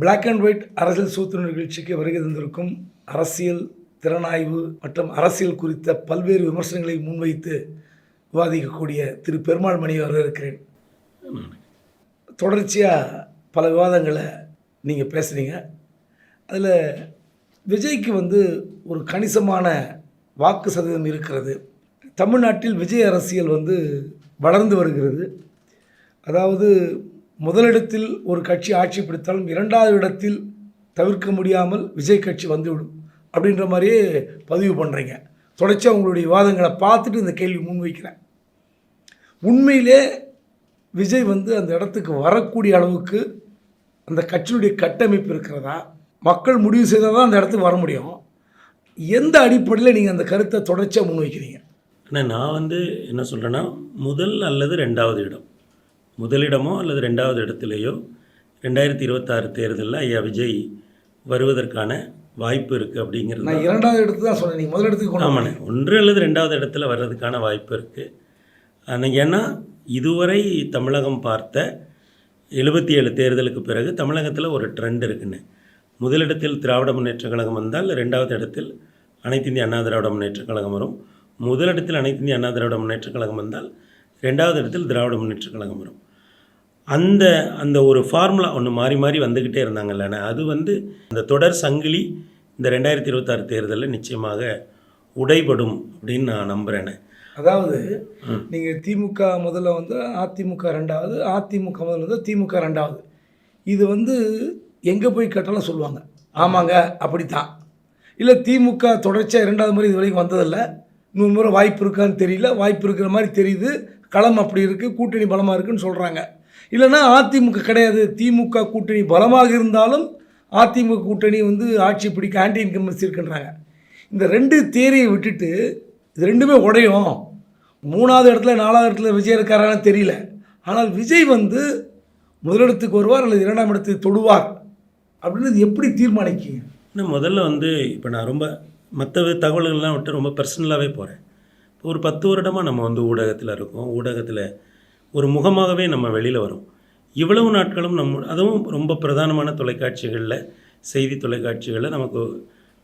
Black and white அரசியல் சூத்திர நிகழ்ச்சிக்கு வருகை தந்திருக்கும் அரசியல் திறனாய்வு மற்றும் அரசியல் குறித்த பல்வேறு விமர்சனங்களை முன்வைத்து விவாதிக்கக்கூடிய திரு பெருமாள் மணி அவர்கள் இருக்கிறேன். தொடர்ச்சியாக பல விவாதங்களை நீங்கள் பேசுகிறீங்க. அதில் விஜய்க்கு ஒரு கணிசமான வாக்கு சதவீதம் இருக்கிறது. தமிழ்நாட்டில் விஜய் அரசியல் வளர்ந்து வருகிறது. அதாவது முதலிடத்தில் ஒரு கட்சி ஆட்சி பிடித்தாலும் இரண்டாவது இடத்தில் தவிர்க்க முடியாமல் விஜய் கட்சி வந்துவிடும் அப்படின்ற மாதிரியே பதிவு பண்ணுறீங்க. தொடர்ச்சியாக உங்களுடைய விவாதங்களை பார்த்துட்டு இந்த கேள்வி முன்வைக்கிறேன். உண்மையிலே விஜய் அந்த இடத்துக்கு வரக்கூடிய அளவுக்கு அந்த கட்சியுடைய கட்டமைப்பு இருக்கிறதா? மக்கள் முடிவு செய்தால் தான் அந்த இடத்துக்கு வர முடியும். எந்த அடிப்படையில் நீங்கள் அந்த கருத்தை தொடர்ச்சியாக முன்வைக்கிறீங்க? ஆனால் நான் என்ன சொல்கிறேன்னா, முதல் அல்லது ரெண்டாவது இடம், முதலிடமோ அல்லது ரெண்டாவது இடத்துலையோ 2026 தேர்தலில் ஐயா விஜய் வருவதற்கான வாய்ப்பு இருக்குது அப்படிங்கிறது. நான் இரண்டாவது இடத்து தான் சொன்னேன், நீங்கள் முதல் இடத்துக்கு. ஆமாண்ணே, ஒன்று அல்லது ரெண்டாவது இடத்துல வர்றதுக்கான வாய்ப்பு இருக்குது. ஏன்னா இதுவரை தமிழகம் பார்த்த 77 தேர்தலுக்கு பிறகு தமிழகத்தில் ஒரு ட்ரெண்ட் இருக்குன்னு. முதலிடத்தில் திராவிட முன்னேற்றக் கழகம் வந்தால் ரெண்டாவது இடத்தில் அனைத்து இந்திய அண்ணா திராவிட முன்னேற்றக் கழகம் வரும். முதலிடத்தில் அனைத்து இந்திய அண்ணா திராவிட முன்னேற்றக் கழகம் வந்தால் ரெண்டாவது இடத்தில் திராவிட முன்னேற்றக் கழகம் வரும். அந்த ஒரு ஃபார்முலா ஒன்று மாறி மாறி வந்துக்கிட்டே இருந்தாங்கல்லண்ணே. அது அந்த தொடர் சங்கிலி இந்த 2026 தேர்தலில் நிச்சயமாக உடைபடும் அப்படின்னு நான் நம்புகிறேனே. அதாவது நீங்கள் திமுக முதல்ல அதிமுக ரெண்டாவது, அதிமுக முதல்ல திமுக ரெண்டாவது. இது எங்கே போய் கட்டலாம் சொல்லுவாங்க. ஆமாங்க அப்படித்தான். இல்லை திமுக தொடர்ச்சியாக இரண்டாவது முறை இது வரைக்கும் வந்ததில்லை, இன்னொரு முறை வாய்ப்பு இருக்கான்னு தெரியல, வாய்ப்பு இருக்கிற மாதிரி தெரியுது, களம் அப்படி இருக்குது, கூட்டணி பலமாக இருக்குதுன்னு சொல்கிறாங்க. இல்லைன்னா அதிமுக கிடையாது, திமுக கூட்டணி பலமாக இருந்தாலும் அதிமுக கூட்டணி ஆட்சி பிடிக்க ஆன்டி இன்கம்பன்சி இருக்குன்றாங்க. இந்த ரெண்டு தேரியை விட்டுட்டு இது ரெண்டுமே உடையும், மூணாவது இடத்துல நாலாவது இடத்துல விஜய் இருக்காரான்னு தெரியல. ஆனால் விஜய் முதலிடத்துக்கு வருவார் அல்லது இரண்டாம் இடத்துக்கு தொடுவார் அப்படின்னு எப்படி தீர்மானிக்கிங்க? இன்னும் முதல்ல இப்போ நான் ரொம்ப மற்ற தகவல்கள்லாம் விட்டு ரொம்ப பர்சனலாகவே போகிறேன். இப்போ ஒரு 10 வருடமாக நம்ம ஊடகத்தில் இருக்கோம். ஊடகத்தில் ஒரு முகமாகவே நம்ம வெளியில் வரோம். இவ்வளவு நாட்களும் அதுவும் ரொம்ப பிரதானமான தொலைக்காட்சிகளில், செய்தி தொலைக்காட்சிகளில் நமக்கு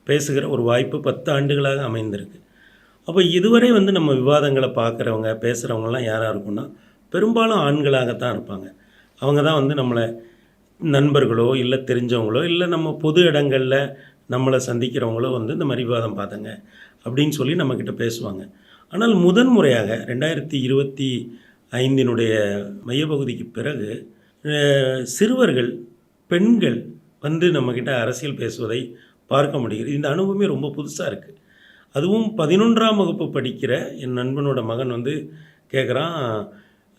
பேசுகிற ஒரு வாய்ப்பு 10 ஆண்டுகளாக அமைந்திருக்கு. அப்போ இதுவரை நம்ம விவாதங்களை பார்க்குறவங்க பேசுகிறவங்கலாம் யாராக இருக்குன்னா பெரும்பாலும் ஆண்களாகத்தான் இருப்பாங்க. அவங்க தான் நம்மளை நண்பர்களோ இல்லை தெரிஞ்சவங்களோ இல்லை நம்ம பொது இடங்களில் நம்மளை சந்திக்கிறவங்களோ இந்த மாதிரி விவாதம் பார்த்தங்க அப்படின்னு சொல்லி நம்மக்கிட்ட பேசுவாங்க. ஆனால் முதன்முறையாக 2025 மையப்பகுதிக்கு பிறகு சிறுவர்கள், பெண்கள் நம்மக்கிட்ட அரசியல் பேசுவதை பார்க்க முடிகிறது. இந்த அனுபவமே ரொம்ப புதுசாக இருக்குது. அதுவும் 11ஆம் வகுப்பு படிக்கிற என் நண்பனோட மகன் கேட்குறான்,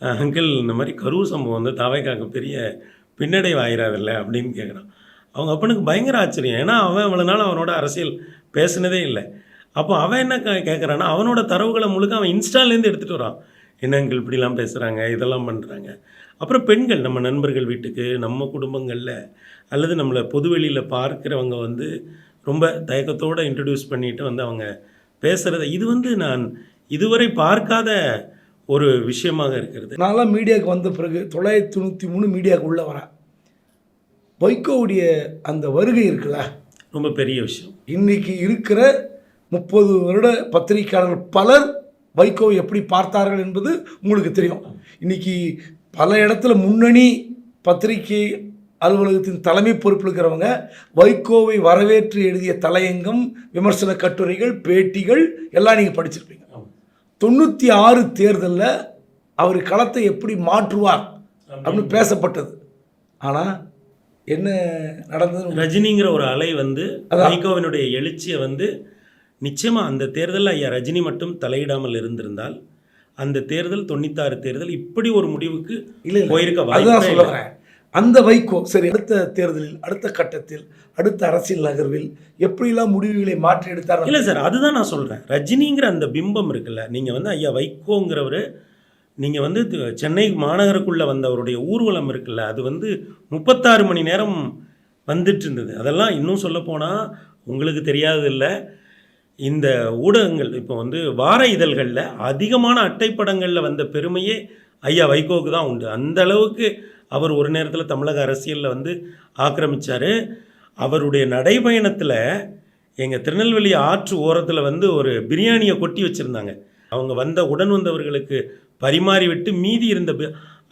அங்கிள் இந்த மாதிரி கரூர் சம்பவம் தாவைக்காக்கு பெரிய பின்னடைவு ஆகிறாதில்ல அப்படின்னு கேட்குறான். அவங்க அப்பனுக்கு பயங்கர ஆச்சரியம். ஏன்னா அவன் அவ்வளோ நாள் அவனோட அரசியல் பேசினதே இல்லை. அப்போ அவன் என்ன கேட்குறான்னா, அவனோட தரவுகளை முழுக்க அவன் இன்ஸ்டாலேருந்து எடுத்துகிட்டு வரான். என்ன அங்கிள் இப்படிலாம் பேசுகிறாங்க, இதெல்லாம் பண்ணுறாங்க. அப்புறம் பெண்கள், நம்ம நண்பர்கள் வீட்டுக்கு, நம்ம குடும்பங்களில் அல்லது நம்மளை பொதுவெளியில் பார்க்குறவங்க ரொம்ப தயக்கத்தோடு இன்ட்ரடியூஸ் பண்ணிவிட்டு அவங்க பேசுகிறத இது நான் இதுவரை பார்க்காத ஒரு விஷயமாக இருக்கிறது. நான்லாம் மீடியாவுக்கு வந்த பிறகு 993 மீடியாவுக்கு உள்ளே வரேன். வைகோவுடைய அந்த வருகை இருக்குல்ல, ரொம்ப பெரிய விஷயம். இன்றைக்கி இருக்கிற 30 வருட பத்திரிகையாளர்கள் பலர் வைகோவை எப்படி பார்த்தார்கள் என்பது உங்களுக்கு தெரியும். இன்றைக்கி பல இடத்துல முன்னணி பத்திரிகை அலுவலகத்தின் தலைமை பொறுப்பில் இருக்கிறவங்க வைகோவை வரவேற்று எழுதிய தலையங்கம், விமர்சன கட்டுரைகள், பேட்டிகள் எல்லாம் நீங்கள் படிச்சிருப்பீங்க. 96 தேர்தலில் அவர் களத்தை எப்படி மாற்றுவார் அப்படின்னு பேசப்பட்டது. ஆனால் என்ன நடந்தது? ரஜினிங்கிற ஒரு அலை வைகோவினுடைய எழுச்சியை நிச்சயமாக அந்த தேர்தலில் ஐயா ரஜினி மட்டும் தலையிடாமல் இருந்திருந்தால் அந்த தேர்தல் 96 தேர்தல் இப்படி ஒரு முடிவுக்கு போயிருக்க வாய்ப்பு இல்லை. அந்த வைகோ சரி, அடுத்த தேர்தலில், அடுத்த கட்டத்தில், அடுத்த அரசியல் நகர்வில் எப்படிலாம் முடிவுகளை மாற்றி எடுத்தார்? இல்லை சார், அதுதான் நான் சொல்கிறேன். ரஜினிங்கிற அந்த பிம்பம் இருக்குல்ல, நீங்கள் ஐயா வைகோங்கிறவர், நீங்கள் சென்னை மாநகருக்குள்ளே வந்தவருடைய ஊர்வலம் இருக்குல்ல, அது 36 மணி நேரம் வந்துட்டு இருந்தது. அதெல்லாம் இன்னும் சொல்லப்போனால் உங்களுக்கு தெரியாது இல்லை, இந்த ஊடகங்கள் இப்போ வார இதழ்களில் அதிகமான அட்டைப்படங்களில் வந்த பெருமையே ஐயா வைகோவுக்கு தான் உண்டு. அந்த அளவுக்கு அவர் ஒரு நேரத்தில் தமிழக அரசியலில் வந்து ஆக்கிரமித்தார். அவருடைய நடைபயணத்தில் எங்கள் திருநெல்வேலி ஆற்று ஓரத்தில் வந்து ஒரு பிரியாணியை கொட்டி வச்சுருந்தாங்க. அவங்க உடன் வந்தவர்களுக்கு பரிமாறி விட்டு மீதி இருந்த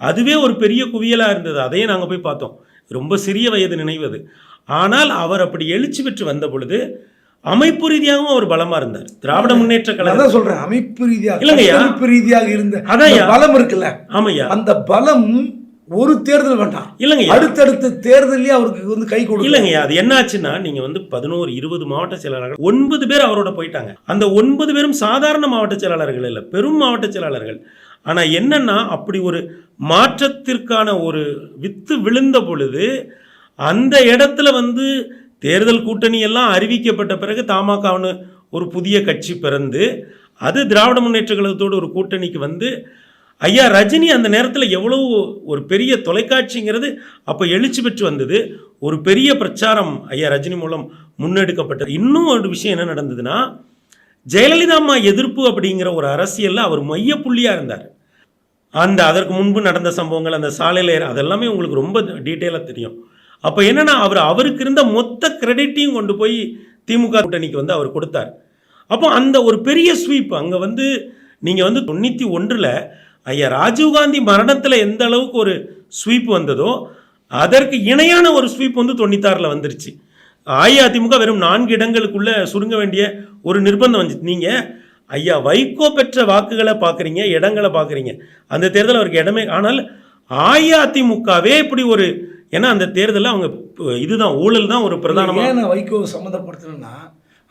அதுவே ஒரு பெரிய குவியலாக இருந்தது. அதையே நாங்கள் போய் பார்த்தோம். ரொம்ப சிறிய வயது நினைவது. ஆனால் அவர் அப்படி எழுச்சி பெற்று வந்த பொழுது அமைப்பு ரீதியாகவும் அவர் பலமா இருந்தார். திராவிட முன்னேற்ற கழகம் சொல்றேன், அமைப்பு ரீதியாக இல்லைங்கய்யா, அமைப்பு ரீதியாக இருந்த பலம் இருக்குல்ல. ஆமையா, அந்த பலம் ஒரு தேர்தல் வேண்டாம் இல்லைங்க, அடுத்தடுத்த தேர்தலே அவருக்கு வந்து கை கொடுக்கும் இல்லைங்கய்யா. அது என்னாச்சுன்னா, நீங்க வந்து 11-20 மாவட்ட செயலாளர்கள் 9 பேர் அவரோட போயிட்டாங்க. அந்த 9 பேரும் சாதாரண மாவட்ட செயலாளர்கள் இல்லை, பெரும் மாவட்ட செயலாளர்கள். ஆனா என்னன்னா, அப்படி ஒரு மாற்றத்திற்கான ஒரு வித்து விழுந்த பொழுது அந்த இடத்துல வந்து தேர்தல் கூட்டணி எல்லாம் அறிவிக்கப்பட்ட பிறகு தமாகன்னு ஒரு புதிய கட்சி பிறந்து அது திராவிட முன்னேற்ற கழகத்தோடு ஒரு கூட்டணிக்கு வந்து ஐயா ரஜினி அந்த நேரத்தில் எவ்வளவு ஒரு பெரிய தொலைக்காட்சிங்கிறது அப்போ எழுச்சி பெற்று வந்தது. ஒரு பெரிய பிரச்சாரம் ஐயா ரஜினி மூலம் முன்னெடுக்கப்பட்டது. இன்னும் ஒரு விஷயம் என்ன நடந்ததுன்னா, ஜெயலலிதா அம்மா எதிர்ப்பு அப்படிங்கிற ஒரு அரசியலில் அவர் மையப்புள்ளியாக இருந்தார். அதற்கு முன்பு நடந்த சம்பவங்கள், அந்த சாலையில் அதெல்லாமே உங்களுக்கு ரொம்ப டீட்டெயிலாக தெரியும். அப்போ என்னென்னா, அவருக்கு இருந்த மொத்த கிரெடிட்டையும் கொண்டு போய் திமுக கூட்டணிக்கு வந்து அவர் கொடுத்தார். அப்போ அந்த ஒரு பெரிய ஸ்வீப் அங்கே வந்து நீங்கள் வந்து 91 ஐயா ராஜீவ்காந்தி மரணத்தில் எந்த அளவுக்கு ஒரு ஸ்வீப் வந்ததோ அதற்கு இணையான ஒரு ஸ்வீப் வந்து 96 வந்துருச்சு. அஇஅதிமுக வெறும் 4 இடங்களுக்குள்ளே சுருங்க வேண்டிய ஒரு நிர்பந்தம் வந்துச்சு. நீங்கள் ஐயா வைகோ பெற்ற வாக்குகளை பார்க்குறீங்க, இடங்களை பார்க்குறீங்க. அந்த தேர்தல் அவருக்கு இடமே. ஆனால் அஇஅதிமுகவே இப்படி ஒரு, ஏன்னா அந்த தேர்தலில் அவங்க இதுதான் ஊழல் தான் ஒரு பிரதானமாக. ஏன் வைகோ சம்மந்தப்படுத்தணும்னா,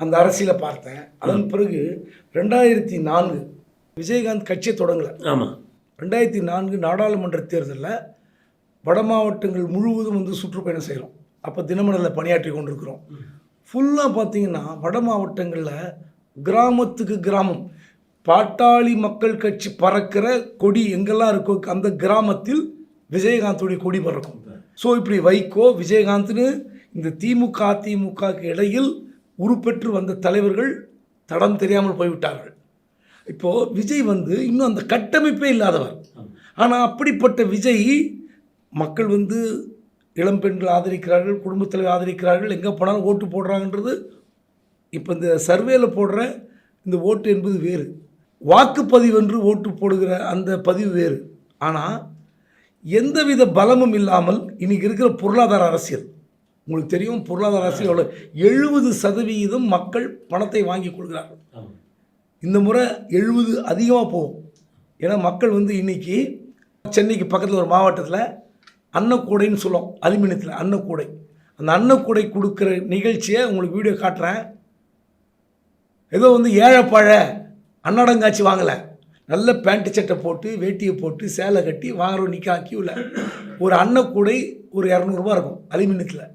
அந்த அரசியலை பார்த்தேன். அதன் பிறகு 2004 விஜயகாந்த் கட்சியை தொடங்கலை. ஆமாம், 2004 நாடாளுமன்ற தேர்தலில் வட மாவட்டங்கள் முழுவதும் வந்து சுற்றுப்பயணம் செய்கிறோம். அப்போ தினமலரில் பணியாற்றி கொண்டிருக்கிறோம். ஃபுல்லாக பார்த்தீங்கன்னா வட மாவட்டங்களில் கிராமத்துக்கு கிராமம் பாட்டாளி மக்கள் கட்சி பறக்கிற கொடி எங்கெல்லாம் இருக்கோ அந்த கிராமத்தில் விஜயகாந்துடைய கொடி பறக்கும். ஸோ இப்படி வைகோ விஜயகாந்த்னு இந்த திமுக அதிமுகக்கு இடையில் உருப்பெற்று வந்த தலைவர்கள் தடம் தெரியாமல் போய்விட்டார்கள். இப்போது விஜய் வந்து இன்னும் அந்த கட்டமைப்பே இல்லாதவர். ஆனால் அப்படிப்பட்ட விஜய் மக்கள் வந்து இளம் பெண்கள் ஆதரிக்கிறார்கள், குடும்பத் தலைவர் ஆதரிக்கிறார்கள், எங்கே போனாலும் ஓட்டு போடுறாங்கன்றது. இப்போ இந்த சர்வேல போடுற இந்த ஓட்டு என்பது வேறு, வாக்குப்பதிவு என்று ஓட்டு போடுகிற அந்த பதிவு வேறு. ஆனால் எந்தவித பலமும் இல்லாமல் இன்றைக்கி இருக்கிற பொருளாதார அரசியல் உங்களுக்கு தெரியும். பொருளாதார அரசியல் எவ்வளோ? 70% மக்கள் பணத்தை வாங்கி கொள்கிறார்கள். இந்த முறை 70 அதிகமாக போகும். ஏன்னா மக்கள் வந்து இன்றைக்கி சென்னைக்கு பக்கத்தில் ஒரு மாவட்டத்தில் அன்னக்கூடைன்னு சொல்லுவோம், அலுமினியத்தில் அன்னக்கூடை. அந்த அன்னக்கூடை கொடுக்குற நிகழ்ச்சியை உங்களுக்கு வீடியோ காட்டுறேன். ஏதோ வந்து ஏழைப்பாழ அன்னடங்காட்சி வாங்கலை, நல்ல பேண்ட்டு சட்டை போட்டு வேட்டியை போட்டு சேலை கட்டி வாங்குறோம் நிற்க கியூவில். ஒரு அன்னக்கூடை ஒரு 200 ரூபா இருக்கும் அலுமினியத்தில்,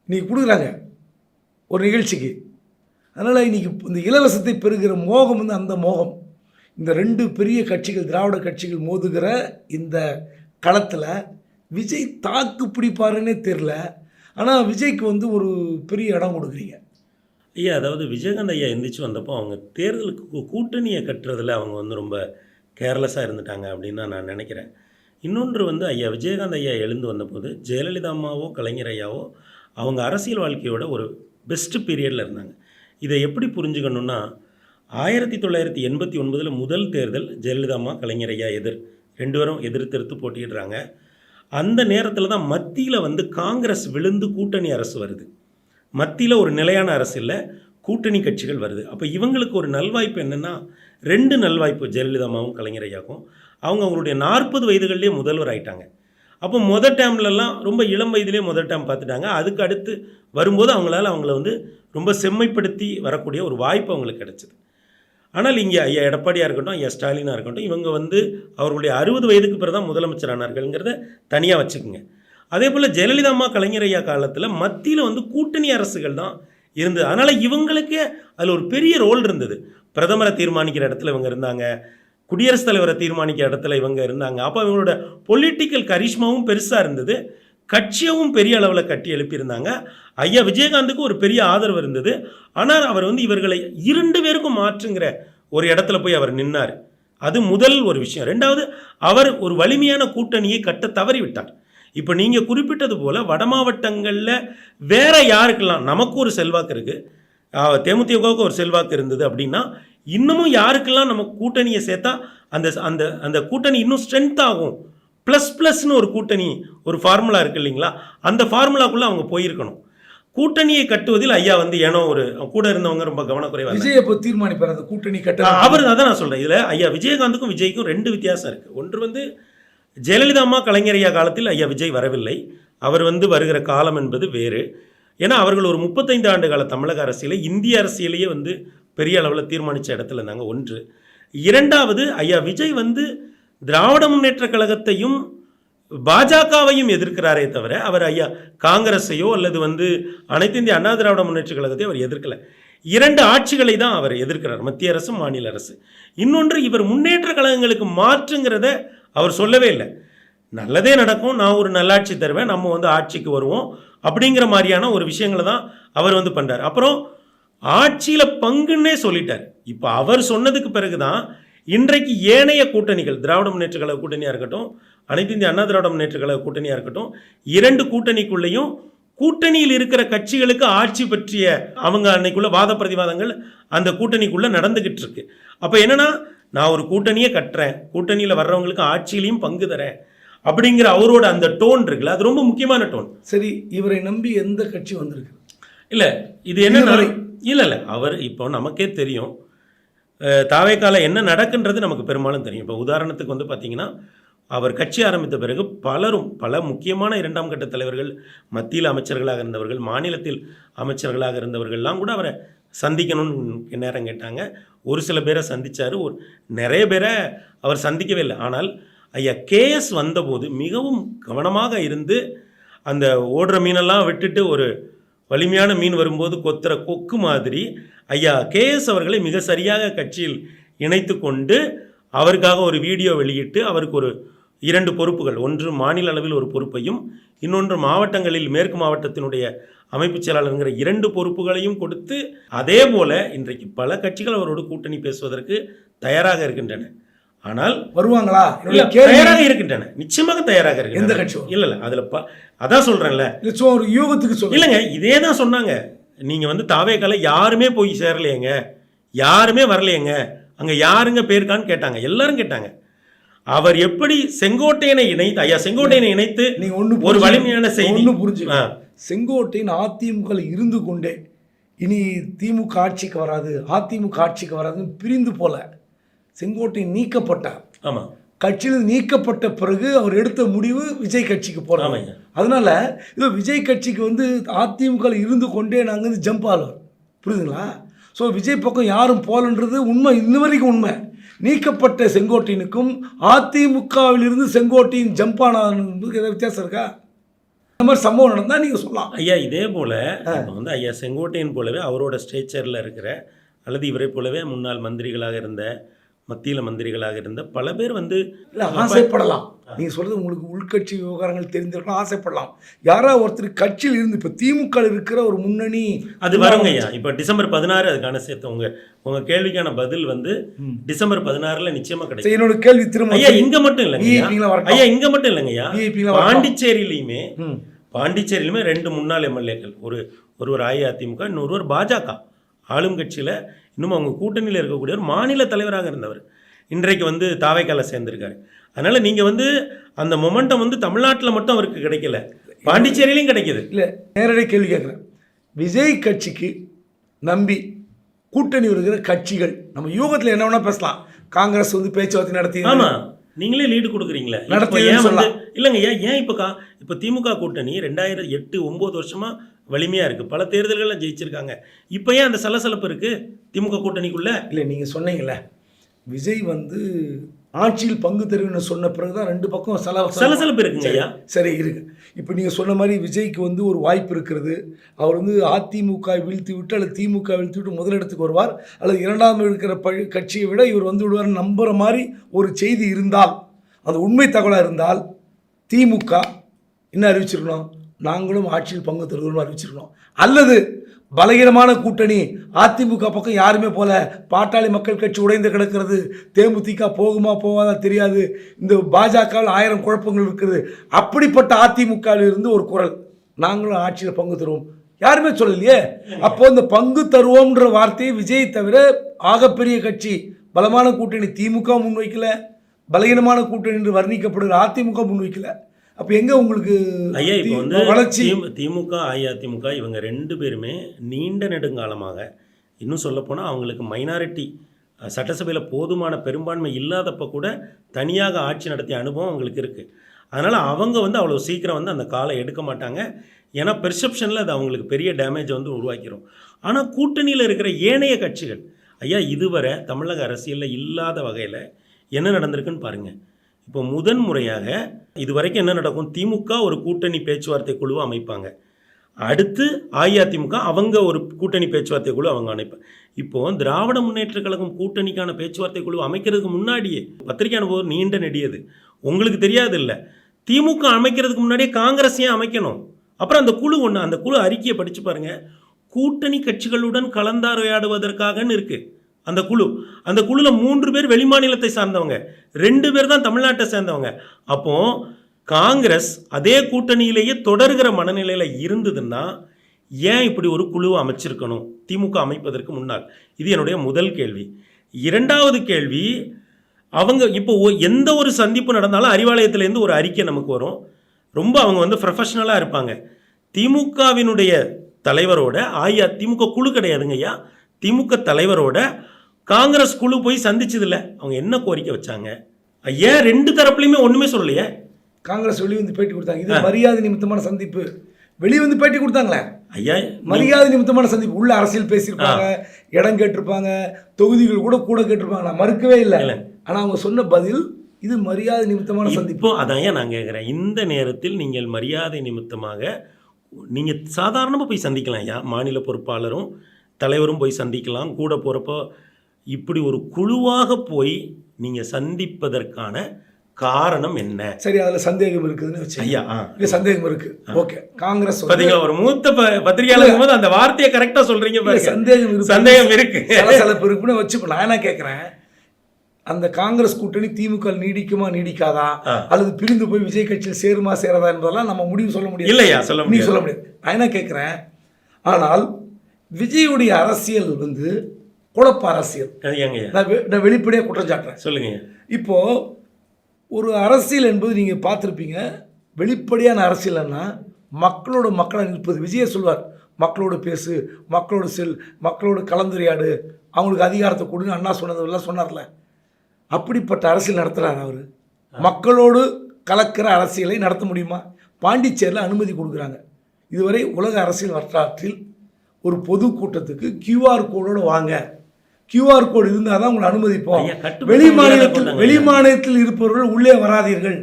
இன்றைக்கி கொடுக்குறாங்க ஒரு நிகழ்ச்சிக்கு. அதனால் இன்றைக்கி இந்த இலவசத்தை பெறுகிற மோகம் வந்து அந்த மோகம். இந்த 2 பெரிய கட்சிகள் திராவிட கட்சிகள் மோதுகிற இந்த களத்தில் விஜய் தாக்கு பிடிப்பாருன்னே தெரில. ஆனால் விஜய்க்கு வந்து ஒரு பெரிய இடம் கொடுக்குறீங்க ஐயா. அதாவது விஜயகாந்த் ஐயா எந்திரிச்சு வந்தப்போ அவங்க தேர்தலுக்கு கூட்டணியை கட்டுறதுல அவங்க வந்து ரொம்ப கேர்லெஸ்ஸாக இருந்துட்டாங்க அப்படின்னு நான் நினைக்கிறேன். இன்னொன்று வந்து ஐயா விஜயகாந்த் ஐயா எழுந்து வந்தபோது ஜெயலலிதா அம்மாவோ கலைஞர் ஐயாவோ அவங்க அரசியல் வாழ்க்கையோட ஒரு பெஸ்ட்டு பீரியடில் இருந்தாங்க. இதை எப்படி புரிஞ்சுக்கணுன்னா, 1989 முதல் தேர்தல் ஜெயலலிதா அம்மா கலைஞர் ஐயா 2 பேரும் எதிர்த்து போட்டிடுறாங்க. அந்த நேரத்தில் தான் மத்தியில் வந்து காங்கிரஸ் விழுந்து கூட்டணி அரசு வருது. மத்தியில் ஒரு நிலையான அரசு இல்லை, கூட்டணி கட்சிகள் வருது. அப்போ இவங்களுக்கு ஒரு நல்வாய்ப்பு என்னென்னா, 2 நல்வாய்ப்பு ஜெயலலிதா அம்மாவும் கலைஞர் ஐயாவுக்கும். அவங்களுடைய 40 வயதுகள்லேயே முதல்வர் ஆகிட்டாங்க. அப்போ முதல் டேம்லலாம் ரொம்ப இளம் வயதிலே முதல் டேம் பார்த்துட்டாங்க. அதுக்கு அடுத்து வரும்போது அவங்கள வந்து ரொம்ப செம்மைப்படுத்தி வரக்கூடிய ஒரு வாய்ப்பு அவங்களுக்கு கிடச்சிது. ஆனால் இங்கே ஐயா எடப்பாடியாக இருக்கட்டும், ஐயா ஸ்டாலினாக இருக்கட்டும், இவங்க வந்து அவர்களுடைய 60 வயதுக்கு பிறகு தான் முதலமைச்சர் ஆனார்கள்ங்கிறத தனியாக வச்சுக்கோங்க. அதே போல் ஜெயலலிதா அம்மா கலைஞர் ஐயா காலத்தில் மத்தியில் வந்து கூட்டணி அரசுகள் தான் இருந்தது. அதனால் இவங்களுக்கே அதில் ஒரு பெரிய ரோல் இருந்தது. பிரதமரை தீர்மானிக்கிற இடத்துல இவங்க இருந்தாங்க, குடியரசுத் தலைவரை தீர்மானிக்கிற இடத்துல இவங்க இருந்தாங்க. அப்போ இவங்களோட பொலிட்டிக்கல் கரிஷ்மாவும் பெருசாக இருந்தது, கட்சியவும் பெரிய அளவில் கட்டி எழுப்பியிருந்தாங்க. ஐயா விஜயகாந்துக்கு ஒரு பெரிய ஆதரவு இருந்தது. ஆனால் அவர் வந்து இவர்களை 2 பேருக்கும் மாற்றுங்கிற ஒரு இடத்துல போய் அவர் நின்னார். அது முதல் ஒரு விஷயம். ரெண்டாவது, அவர் ஒரு வலிமையான கூட்டணியை கட்ட தவறிவிட்டார். இப்போ நீங்கள் குறிப்பிட்டது போல் வட மாவட்டங்களில் வேற யாருக்கெல்லாம் நமக்கு ஒரு செல்வாக்கு இருக்குது, தேமுதிகவுக்கு ஒரு செல்வாக்கு இருந்தது அப்படின்னா, இன்னமும் யாருக்கெல்லாம் நம்ம கூட்டணியை சேர்த்தா அந்த அந்த அந்த கூட்டணி இன்னும் ஸ்ட்ரென்த் ஆகும். ப்ளஸ்னு ஒரு கூட்டணி, ஒரு ஃபார்முலா இருக்குது இல்லைங்களா, அந்த ஃபார்முலாக்குள்ளே அவங்க போயிருக்கணும். கூட்டணியை கட்டுவதில் ஐயா வந்து ஏனோ ஒரு கூட இருந்தவங்க ரொம்ப கவனக்குறைவாக விஜய் எப்போ தீர்மானிப்பார் அந்த கூட்டணி கட்ட? அவர் அதான் நான் சொல்கிறேன். இதில் ஐயா விஜயகாந்துக்கும் விஜய்க்கும் 2 வித்தியாசம் இருக்குது. ஒன்று வந்து ஜெயலலிதா அம்மா கலைஞர் ஐயா காலத்தில் ஐயா விஜய் வரவில்லை. அவர் வந்து வருகிற காலம் என்பது வேறு. ஏன்னா அவர்கள் ஒரு 35 ஆண்டு கால தமிழக அரசியலை, இந்திய அரசியலையே வந்து பெரிய அளவில் தீர்மானித்த இடத்துல இருந்தாங்க. ஒன்று. இரண்டாவது, ஐயா விஜய் வந்து திராவிட முன்னேற்ற கழகத்தையும் பாஜகவையும் எதிர்க்கிறாரே தவிர அவர் ஐயா காங்கிரஸையோ அல்லது வந்து அனைத்து இந்திய அண்ணா திராவிட முன்னேற்ற கழகத்தையும் அவர் எதிர்க்கலை. 2 ஆட்சிகளை தான் அவர் எதிர்க்கிறார், மத்திய அரசு மாநில அரசு. இன்னொன்று, இவர் முன்னேற்ற கழகங்களுக்கு மாற்றுங்கிறத அவர் சொல்லவே இல்லை. நல்லதே நடக்கும், நான் ஒரு நல்லாட்சி தருவேன், நம்ம வந்து ஆட்சிக்கு வருவோம் அப்படிங்கிற மாதிரியான ஒரு விஷயங்களை தான் அவர் வந்து பண்ணுறார். அப்புறம் ஆட்சியில் பங்குன்னே சொல்லிட்டார். இப்போ அவர் சொன்னதுக்கு பிறகு தான் இன்றைக்கு ஏனைய கூட்டணிகள், திராவிட முன்னேற்ற கழக கூட்டணியாக இருக்கட்டும், அனைத்து இந்திய அண்ணா திராவிட முன்னேற்ற கழக கூட்டணியாக இருக்கட்டும், 2 கூட்டணிக்குள்ளேயும் கூட்டணியில் இருக்கிற கட்சிகளுக்கு ஆட்சி பற்றிய அவங்க அன்னைக்குள்ள வாத பிரதிவாதங்கள் அந்த கூட்டணிக்குள்ளே நடந்துக்கிட்டு இருக்கு. அப்போ என்னன்னா, நான் ஒரு கூட்டணியை கட்டுறேன், கூட்டணியில் வர்றவங்களுக்கு ஆட்சியிலையும் பங்கு தரேன் அப்படிங்கிற அவரோட அந்த டோன் இருக்குல்ல, அது ரொம்ப முக்கியமான டோன். சரி, இவரை நம்பி எந்த கட்சி வந்திருக்கு? இல்லை, இது என்ன, இல்லை அவர் இப்போ நமக்கே தெரியும் தாவேக்கால என்ன நடக்குன்றது நமக்கு பெரும்பாலும் தெரியும். இப்போ உதாரணத்துக்கு வந்து பார்த்தீங்கன்னா, அவர் கட்சி ஆரம்பித்த பிறகு பல முக்கியமான 2ஆம் கட்ட தலைவர்கள், மத்தியில் அமைச்சர்களாக இருந்தவர்கள், மாநிலத்தில் அமைச்சர்களாக இருந்தவர்கள்லாம் கூட அவரை சந்திக்கணும்னு நேரம் கேட்டாங்க. ஒரு சில பேரை சந்தித்தார், நிறைய பேரை அவர் சந்திக்கவே இல்லை. ஆனால் ஐயா கேஎஸ் வந்தபோது மிகவும் கவனமாக இருந்து அந்த ஓடுற மீனெல்லாம் விட்டுட்டு ஒரு வலிமையான மீன் வரும்போது கொத்துற கொக்கு மாதிரி ஐயா கேஎஸ் அவர்களை மிக சரியாக கட்சியில் இணைத்து கொண்டு அவருக்காக ஒரு வீடியோ வெளியிட்டு அவருக்கு ஒரு 2 பொறுப்புகள், ஒன்று மாநில அளவில் ஒரு பொறுப்பையும், இன்னொன்று மாவட்டங்களில் மேற்கு மாவட்டத்தினுடைய அமைப்பு செயலாளருங்கிற 2 பொறுப்புகளையும் கொடுத்து, அதே போல இன்றைக்கு பல கட்சிகள் அவரோடு கூட்டணி பேசுவதற்கு தயாராக இருக்கின்றன. ஆனால் வருவாங்களா? தயாராக இருக்கின்றன, நிச்சயமாக தயாராக இருக்கு. எந்த கட்சி? இல்லை அதில் அதான் சொல்கிறேன்ல, ஒரு யூகத்துக்கு சொல்ல இல்லைங்க, இதே தான் சொன்னாங்க. நீங்கள் வந்து தாவேக்கால யாருமே போய் சேரலையேங்க, யாருமே வரலையேங்க, அங்கே யாருங்க போயிருக்கான்னு கேட்டாங்க, எல்லாரும் கேட்டாங்க. அவர் எப்படி செங்கோட்டையனை இணைத்து, ஐயா செங்கோட்டையனை இணைத்து ஒரு வலிமையான செய்தி புரிஞ்சுக்க. செங்கோட்டையன் அதிமுக இருந்து கொண்டே இனி திமுக ஆட்சிக்கு வராது, அதிமுக ஆட்சிக்கு வராதுன்னு பிரிந்து போல செங்கோட்டையன் நீக்கப்பட்டார். ஆமாம், கட்சியில் நீக்கப்பட்ட பிறகு அவர் எடுத்த முடிவு விஜய் கட்சிக்கு போகிறாங்க. அதனால இது விஜய் கட்சிக்கு வந்து அதிமுக இருந்து கொண்டே நாங்கள் வந்து ஜம்ப் ஆளுவோம், புரியுதுங்களா? ஸோ விஜய் பக்கம் யாரும் போலன்றது உண்மை, இன்ன வரைக்கும் உண்மை. நீக்கப்பட்ட செங்கோட்டையனுக்கும் அதிமுகவில் இருந்து செங்கோட்டையன் ஜம்ப் ஆனதுக்கு ஏதாவது வித்தியாசம் இருக்கா? இந்த மாதிரி சம்பவம் நடந்தால் நீங்கள் சொல்லலாம். ஐயா இதே போல் இப்போ வந்து ஐயா செங்கோட்டையன் போலவே அவரோட ஸ்ட்ரக்சரில் இருக்கிற அல்லது இவரை போலவே முன்னாள் மந்திரிகளாக இருந்த, மத்தியில் மந்திரிகளாக இருந்த பல பேர் வந்து ஆசைப்படலாம். நீங்கள் சொல்கிறது உங்களுக்கு உள்கட்சி விவகாரங்கள் தெரிஞ்சிருக்கலாம், ஆசைப்படலாம். யாராவது ஒருத்தர் கட்சியில் இருந்து இப்போ திமுக இருக்கிற ஒரு முன்னணி அது வருங்க ஐயா. இப்போ டிசம்பர் 16 அதுக்கான சேர்த்து உங்கள் கேள்விக்கான பதில் வந்து டிசம்பர் 16 நிச்சயமாக கிடைக்கும். என்னோட கேள்வி திரும்ப ஐயா இங்கே மட்டும் இல்லைங்க ஐயா, இங்கே மட்டும் இல்லைங்க ஐயா, பாண்டிச்சேரியிலையுமே 2 முன்னாள் எம்எல்ஏக்கள், ஒருவர் அஇஅதிமுக, இன்னொருவர் பாஜக ஆளும் கட்சியில், இன்னும் அவங்க கூட்டணியில் இருக்கக்கூடிய ஒரு மாநில தலைவராக இருந்தவர் இன்றைக்கு வந்து தாவேக்கால சேர்ந்திருக்காரு. அதனால் நீங்கள் வந்து அந்த மொமெண்டம் வந்து தமிழ்நாட்டில் மட்டும் அவருக்கு கிடைக்கல, பாண்டிச்சேரியிலையும் கிடைக்கிது. இல்லை, நேரடி கேள்வி கேட்குறேன். விஜய் கட்சிக்கு நம்பி கூட்டணி வருகிற கட்சிகள், நம்ம யூகத்தில் என்ன வேணால் பேசலாம், காங்கிரஸ் வந்து பேச்சுவார்த்தை நடத்தி, ஆமாம் நீங்களே லீடு கொடுக்குறீங்களே, ஏன் வந்து இல்லைங்க ஏன் இப்போ திமுக கூட்டணி 2008-9 வருஷமாக வலிமையாக இருக்குது, பல தேர்தல்களில் ஜெயிச்சிருக்காங்க, இப்போ ஏன் அந்த சலசலப்பு இருக்குது திமுக கூட்டணிக்குள்ளே? இல்லை, நீங்கள் சொன்னீங்களே விஜய் வந்து ஆட்சியில் பங்கு தருவின்னு சொன்ன பிறகு தான் 2 பக்கம் சலசலப்பு இருக்குங்க ஐயா. சரி இருக்கு. இப்போ நீங்கள் சொன்ன மாதிரி விஜய்க்கு வந்து ஒரு வாய்ப்பு இருக்கிறது. அவர் வந்து அதிமுக வீழ்த்தி விட்டு அல்லது திமுக வீழ்த்தி விட்டு முதலிடத்துக்கு வருவார், அல்லது 2ஆம் இருக்கிற கட்சியை விட இவர் வந்து விடுவார் நம்புகிற மாதிரி ஒரு செய்தி இருந்தால், அது உண்மை தகவலாக இருந்தால் திமுக என்ன அறிவிச்சிருக்கணும், நாங்களும் ஆட்சியில் பங்கு தருவோம்னு அறிவிச்சிருக்கணும். அல்லது பலகீனமான கூட்டணி. அதிமுக பக்கம் யாருமே போல, பாட்டாளி மக்கள் கட்சி உடைந்து கிடக்கிறது, தேமுதிக போகுமா போகாதா தெரியாது, இந்த பாஜகவில் 1000 குழப்பங்கள் இருக்குது. அப்படிப்பட்ட அதிமுகவில் இருந்து ஒரு குரல், நாங்களும் ஆட்சியில் பங்கு தருவோம், யாருமே சொல்லலையே. அப்போ இந்த பங்கு தருவோம்ன்ற வார்த்தையை விஜய் தவிர ஆகப்பெரிய கட்சி, பலமான கூட்டணி திமுக முன்வைக்கல, பலகீனமான கூட்டணி என்று வர்ணிக்கப்படுகிற அதிமுக முன்வைக்கல. அப்போ எங்கே உங்களுக்கு ஐயா இப்போ வந்து வளர்ச்சி? திமுக அதிமுக இவங்க 2 பேருமே நீண்ட நெடுங்காலமாக, இன்னும் சொல்லப்போனால் அவங்களுக்கு மைனாரிட்டி சட்டசபையில் போதுமான பெரும்பான்மை இல்லாதப்போ கூட தனியாக ஆட்சி நடத்திய அனுபவம் அவங்களுக்கு இருக்குது. அதனால் அவங்க வந்து அவ்வளோ சீக்கிரம் வந்து அந்த காலை எடுக்க மாட்டாங்க. ஏன்னா பெர்செப்ஷனில் அது அவங்களுக்கு பெரிய டேமேஜை வந்து உருவாக்கிடும். ஆனால் கூட்டணியில் இருக்கிற ஏனைய கட்சிகள், ஐயா இதுவரை தமிழக அரசியலில் இல்லாத வகையில் என்ன நடந்திருக்குன்னு பாருங்கள். இப்போ முதன் முறையாக இது வரைக்கும் என்ன நடக்கும், திமுக ஒரு கூட்டணி பேச்சுவார்த்தை குழுவை அமைப்பாங்க, அடுத்து அஇஅதிமுக அவங்க ஒரு கூட்டணி பேச்சுவார்த்தை குழு அவங்க அமைப்பாங்க. இப்போது திராவிட முன்னேற்ற கழகம் கூட்டணிக்கான பேச்சுவார்த்தை குழு அமைக்கிறதுக்கு முன்னாடியே பத்திரிகை அனுபவம் நீண்ட நெடியது, உங்களுக்கு தெரியாது இல்லை. திமுக அமைக்கிறதுக்கு முன்னாடியே காங்கிரஸ் ஏன் அமைக்கணும்? அப்புறம் அந்த குழு ஒன்று, அந்த குழு அறிக்கையை படித்து பாருங்கள், கூட்டணி கட்சிகளுடன் கலந்தாரையாடுவதற்காகன்னு இருக்குது அந்த குழு. அந்த குழுவில் 3 பேர் வெளிமாநிலத்தை சார்ந்தவங்க, 2 பேர் தான் தமிழ்நாட்டை சேர்ந்தவங்க. அப்போது காங்கிரஸ் அதே கூட்டணியிலேயே தொடர்கிற மனநிலையில் இருந்ததுன்னா ஏன் இப்படி ஒரு குழுவை அமைச்சிருக்கணும் திமுக அமைப்பதற்கு முன்னால்? இது என்னுடைய முதல் கேள்வி. 2வது கேள்வி, அவங்க இப்போ எந்த ஒரு சந்திப்பு நடந்தாலும் அறிவாலயத்திலேருந்து ஒரு அறிக்கை நமக்கு வரும், ரொம்ப அவங்க வந்து ப்ரொஃபஷனலாக இருப்பாங்க. திமுகவினுடைய தலைவரோட திமுக குழு கிடையாதுங்க ஐயா, திமுக தலைவரோட காங்கிரஸ் குழு போய் சந்திச்சதில்ல. அவங்க என்ன கோரிக்கை வச்சாங்க? ஏன் 2 தரப்புலையுமே ஒன்றுமே சொல்லலையே? காங்கிரஸ் வெளிவந்து பேட்டி கொடுத்தாங்க, இது மரியாதை நிமித்தமான சந்திப்பு, வெளிவந்து பேட்டி கொடுத்தாங்களே ஐயா, மரியாதை நிமித்தமான சந்திப்பு. உள்ள அரசியல் பேசியிருப்பாங்க, இடம் கேட்டிருப்பாங்க, தொகுதிகள் கூட கேட்டிருப்பாங்க, நான் மறுக்கவே இல்லை. ஆனால் அவங்க சொன்ன பதில் இது மரியாதை நிமித்தமான சந்திப்பு. இப்போ அதான் ஏன் நான் கேட்குறேன், இந்த நேரத்தில் நீங்கள் மரியாதை நிமித்தமாக நீங்கள் சாதாரணமாக போய் சந்திக்கலாம் ஐயா, மாநில பொறுப்பாளரும் தலைவரும் போய் சந்திக்கலாம், கூட போகிறப்போ இப்படி ஒரு குழுவாக போய் நீங்கள் சந்திப்பதற்கான காரணம் என்ன? சரி, அதில் சந்தேகம் இருக்குதுன்னு வச்சு ஐயா, இல்லை சந்தேகம் இருக்கு. ஓகே, காங்கிரஸ் பார்த்தீங்களா ஒரு மூத்த பத்திரிகையாளர் போது அந்த வார்த்தையை கரெக்டாக சொல்கிறீங்க. சந்தேகம் இருக்கு, சலசலப்பு இருக்குன்னு வச்சு நான் என்ன கேட்குறேன், அந்த காங்கிரஸ் கூட்டணி திமுக நீடிக்குமா நீடிக்காதா, அல்லது பிரிந்து போய் விஜய் கட்சியில் சேருமா சேராதா என்பதெல்லாம் நம்ம முடிவு சொல்ல முடியாது. இல்லையா, சொல்ல முடியாது, சொல்ல முடியாது. நான் என்ன கேட்குறேன், ஆனால் விஜயுடைய அரசியல் வந்து குழப்ப அரசியல். நான் வெளிப்படையாக குற்றம் சாட்டுறேன். சொல்லுங்க. இப்போ ஒரு அரசியல் என்பது நீங்கள் பார்த்துருப்பீங்க, வெளிப்படையான அரசியல்னா மக்களாக நிற்பது. விஜய சொல்வார், மக்களோடு பேசு, மக்களோடு செல், மக்களோடு கலந்துரையாடு, அவங்களுக்கு அதிகாரத்தை கொடுன்னு அண்ணா சொன்னதெல்லாம் சொன்னார்ல, அப்படிப்பட்ட அரசியல் நடத்துகிறார் அவர். மக்களோடு கலக்கிற அரசியலை நடத்த முடியுமா? பாண்டிச்சேரியில் அனுமதி கொடுக்குறாங்க. இதுவரை உலக அரசியல் வரலாற்றில் ஒரு பொதுக்கூட்டத்துக்கு QR கோடோடு வாங்க, QR கோடு இருந்தால் தான் உங்களை அனுமதிப்போம், வெளி மாநிலத்தில் இருப்பவர்கள் உள்ளே வராதீர்கள்.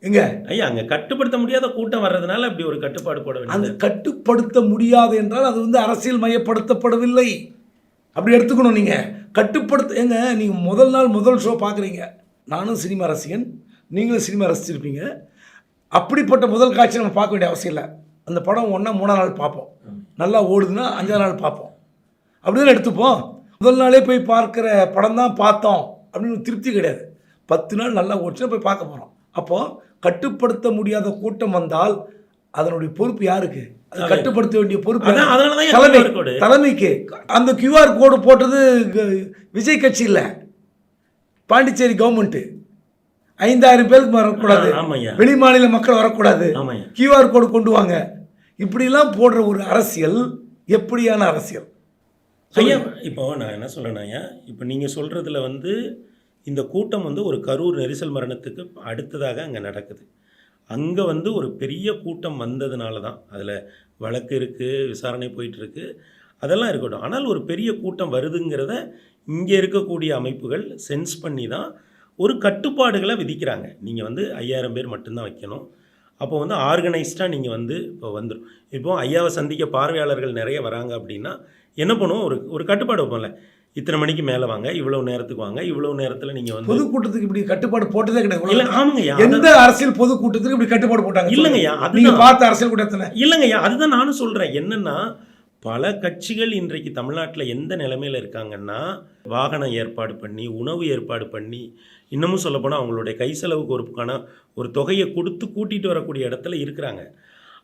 எங்க ஐயா அங்கே கட்டுப்படுத்த முடியாத கூட்டம் வர்றதுனால அப்படி ஒரு கட்டுப்பாடு போட வேண்டும். அந்த கட்டுப்படுத்த முடியாது என்றால் அது வந்து அரசியல் மயப்படுத்தப்படவில்லை, அப்படி எடுத்துக்கணும். நீங்கள் கட்டுப்படுத்த ஏங்க, நீங்கள் முதல் ஷோ பார்க்குறீங்க, நானும் சினிமா ரசிகன், நீங்களும் சினிமா ரசிச்சிருப்பீங்க. அப்படிப்பட்ட முதல் காட்சி நம்ம பார்க்க வேண்டிய அவசியம் இல்லை. அந்த படம் 3ஆம் நாள் பார்ப்போம், நல்லா ஓடுதுன்னா 5ஆம் நாள் பார்ப்போம், அப்படின்னு எடுத்துப்போம். முதல் நாளே போய் பார்க்குற படம் தான் பார்த்தோம் அப்படின்னு திருப்தி கிடையாது. 10 நாள் நல்லா ஓடுச்சுன்னா போய் பார்க்க போகிறோம். அப்போது கட்டுப்படுத்த முடியாத கூட்டம் வந்தால் அதனுடைய பொறுப்பு யாருக்கு? அது கட்டுப்படுத்த வேண்டிய பொறுப்பு தலைமைக்கு. அந்த QR கோடு போட்டது விஜய் கட்சி இல்லை, பாண்டிச்சேரி கவர்மெண்ட்டு. 5000 பேருக்கு வரக்கூடாது, வெளி மாநில மக்கள் வரக்கூடாது, QR கோடு கொண்டு வாங்க, இப்படிலாம் போடுற ஒரு அரசியல் எப்படியான அரசியல்? ஐயா இப்போ நான் என்ன சொல்கிறேன்னா ஐயா, இப்போ நீங்கள் சொல்கிறதுல வந்து இந்த கூட்டம் வந்து ஒரு கரூர் நெரிசல் மரணத்துக்கு அடுத்ததாக அங்கே நடக்குது. அங்கே வந்து ஒரு பெரிய கூட்டம் வந்ததுனால தான் அதில் வழக்கு இருக்குது, விசாரணை போயிட்டுருக்கு, அதெல்லாம் இருக்கட்டும். ஆனால் ஒரு பெரிய கூட்டம் வருதுங்கிறத இங்கே இருக்கக்கூடிய அமைப்புகள் சென்ஸ் பண்ணி தான் ஒரு கட்டுப்பாடுகளை விதிக்கிறாங்க. நீங்கள் வந்து 5000 பேர் மட்டும்தான் வைக்கணும். அப்போ வந்து ஆர்கனைஸ்டாக நீங்கள் வந்து இப்போ வந்துடும். இப்போது ஐயாவை சந்திக்க பார்வையாளர்கள் நிறைய வராங்க அப்படின்னா என்ன பண்ணுவோம், ஒரு கட்டுப்பாடு வைப்போம்ல, இத்தனை மணிக்கு மேலே வாங்க, இவ்வளவு நேரத்துக்கு வாங்க, இவ்வளவு நேரத்தில் நீங்கள் வந்து பொதுக்கூட்டத்துக்கு இப்படி கட்டுப்பாடு போட்டதே கிடையாது. இல்லை ஆமாங்கய்யா, எந்த அரசியல் பொதுக்கூட்டத்துக்கு இப்படி கட்டுப்பாடு போட்டாங்க? இல்லைங்கய்யா, அது நீங்கள் பார்த்த அரசியல் கூட்டத்தில் இல்லைங்கய்யா, அதுதான் நானும் சொல்கிறேன். என்னென்னா பல கட்சிகள் இன்றைக்கு தமிழ்நாட்டில் எந்த நிலைமையில் இருக்காங்கன்னா, வாகனம் ஏற்பாடு பண்ணி, உணவு ஏற்பாடு பண்ணி, இன்னமும் சொல்லப்போனால் அவங்களுடைய கை செலவுக்கு ஒரு தொகையை கொடுத்து கூட்டிகிட்டு வரக்கூடிய இடத்துல இருக்கிறாங்க.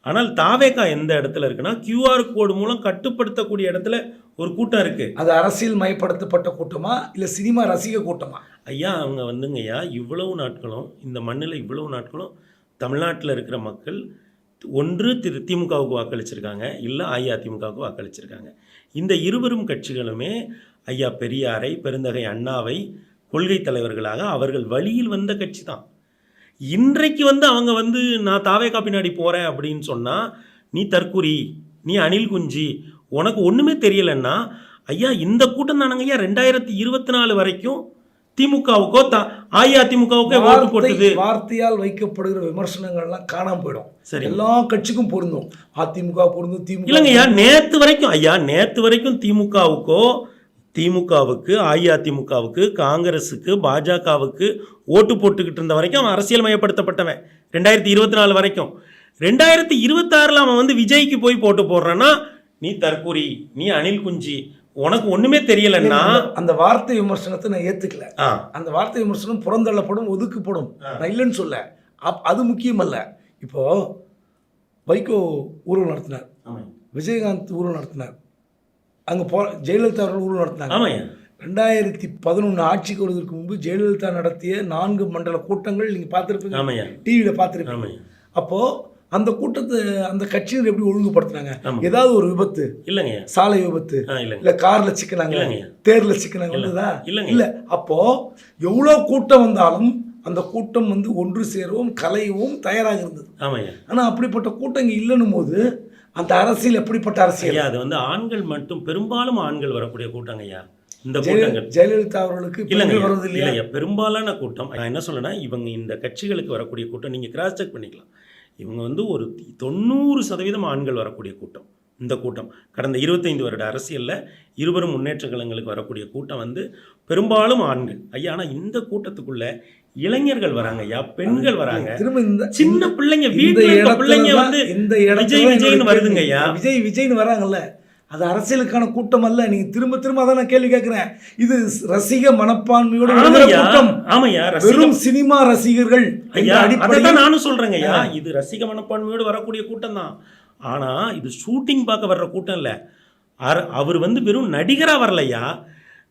ஆனால் தாவேகா எந்த இடத்துல இருக்குன்னா, QR கோடு மூலம் கட்டுப்படுத்தக்கூடிய இடத்துல ஒரு கூட்டம் இருக்குது. அது அரசியல் மயப்படுத்தப்பட்ட கூட்டமா இல்லை சினிமா ரசிக கூட்டமா? ஐயா அவங்க வந்துங்கய்யா, இவ்வளவு நாட்களும் இந்த மண்ணில் இவ்வளவு நாட்களும் தமிழ்நாட்டில் இருக்கிற மக்கள் ஒன்று திமுகவுக்கு வாக்களிச்சிருக்காங்க, இல்லை அஇஅதிமுகவுக்கு வாக்களிச்சிருக்காங்க. இந்த இருவரும் கட்சிகளுமே ஐயா பெரியாரை, பெருந்தகை அண்ணாவை கொள்கை தலைவர்களாக அவர்கள் வழியில் வந்த கட்சி தான். இன்றைக்கு அவங்க நான் தாவேகா பின்னாடி போகிறேன் அப்படின்னு சொன்னால், நீ தற்குறி, நீ அணில் குஞ்சி, உனக்கு ஒன்றுமே தெரியலைன்னா, ஐயா இந்த கூட்டம் தானங்க ஐயா 2024 வரைக்கும் திமுகவுக்கோ அஇஅதிமுகவுக்கோ ஓட்டு போட்டது. வார்த்தையால் வைக்கப்படுகிற விமர்சனங்கள்லாம் காணாம போயிடும். சரி, எல்லா கட்சிக்கும் பொருந்தும். அதிமுக பொருந்தும், திமுக இல்லைங்க ஐயா. நேற்று வரைக்கும் திமுகவுக்கு அஇஅதிமுகவுக்கு காங்கிரஸுக்கு பாஜகவுக்கு ஓட்டு போட்டுக்கிட்டு இருந்த வரைக்கும் அவன் அரசியல் மயப்படுத்தப்பட்டவன் 2024 வரைக்கும். 2026 அவன் விஜய்க்கு போய் போட்டு போடுறான்னா, நீ தற்கூரி, நீ அணில் குஞ்சி, உனக்கு ஒண்ணுமே தெரியலன்னா. அந்த வார்த்தை விமர்சனத்தை நான் ஏத்துக்கல. அந்த வார்த்தை விமர்சனம் புறந்தள்ளப்படும், ஒதுக்கப்படும். நான் இல்லைன்னு சொல்ல. அது முக்கியம் அல்ல. இப்போ வைகோ ஊர்வலம் நடத்தினார், விஜயகாந்த் ஊர்வலம் நடத்தினார், அங்கே ஜெயலலிதா அவர்கள் ஊர்வலம் நடத்தினாங்க. 2011 ஆட்சிக்கு வருவதற்கு முன்பு ஜெயலலிதா நடத்திய 4 மண்டல கூட்டங்கள் நீங்கள் பார்த்துருப்பீங்க, டிவியில் பார்த்துருப்பீங்க. அப்போது அந்த கூட்டத்தை அந்த கட்சியினர் எப்படி ஒழுங்குபடுத்தினாங்க? ஏதாவது ஒரு விபத்து, இல்லைங்க சாலை விபத்து, இல்லை காரில் சிக்கினாங்க, தேரில் சிக்கினாங்க, இல்லை. அப்போ எவ்வளோ கூட்டம் வந்தாலும் அந்த கூட்டம் ஒன்று சேரவும் கலையவும் தயாராக இருந்தது. ஆனால் அப்படிப்பட்ட கூட்டம் இங்கே இல்லைன்னும் போது அந்த அரசியல் எப்படிப்பட்ட அரசியல்? அது ஆண்கள் மட்டும், பெரும்பாலும் ஆண்கள் வரக்கூடிய கூட்டங்க ஐயா இந்த கூட்டங்கள். ஜெயலலிதா அவர்களுக்கு இல்லையா பெரும்பாலான கூட்டம். நான் என்ன சொல்றேன்னா, இவங்க இந்த கட்சிகளுக்கு வரக்கூடிய கூட்டம் நீங்கள் கிராஸ் செக் பண்ணிக்கலாம். இவங்க ஒரு 90% ஆண்கள் வரக்கூடிய கூட்டம். இந்த கூட்டம் கடந்த 25 வருட அரசியலில் இருவரும் முன்னேற்ற கழகங்களுக்கு வரக்கூடிய கூட்டம் பெரும்பாலும் ஆண்கள் ஐயா. ஆனால் இந்த கூட்டத்துக்குள்ள இளைஞர்கள் வராங்க ஐயா, பெண்கள் வராங்க, சின்ன பிள்ளைங்க, வீட்டில் இருக்க பிள்ளைங்க இந்த விஜய்னு வருதுங்க ஐயா. விஜய்னு வராங்கல்ல, அது அரசியலுக்கான கூட்டம் அல்ல. நீங்க திரும்ப திரும்ப அதான் நான் கேள்வி கேட்கிறேன். இது ரசிக மனப்பான்மையோட கூட்டம். ஆமையா, வெறும் சினிமா ரசிகர்கள். அதைத்தான் நானும் சொல்றேங்க ஐயா, இது ரசிக மனப்பான்மையோடு வரக்கூடிய கூட்டம் தான். ஆனா இது ஷூட்டிங் பார்க்க வர்ற கூட்டம் இல்லை. அவர் வெறும் நடிகரா வரலையா.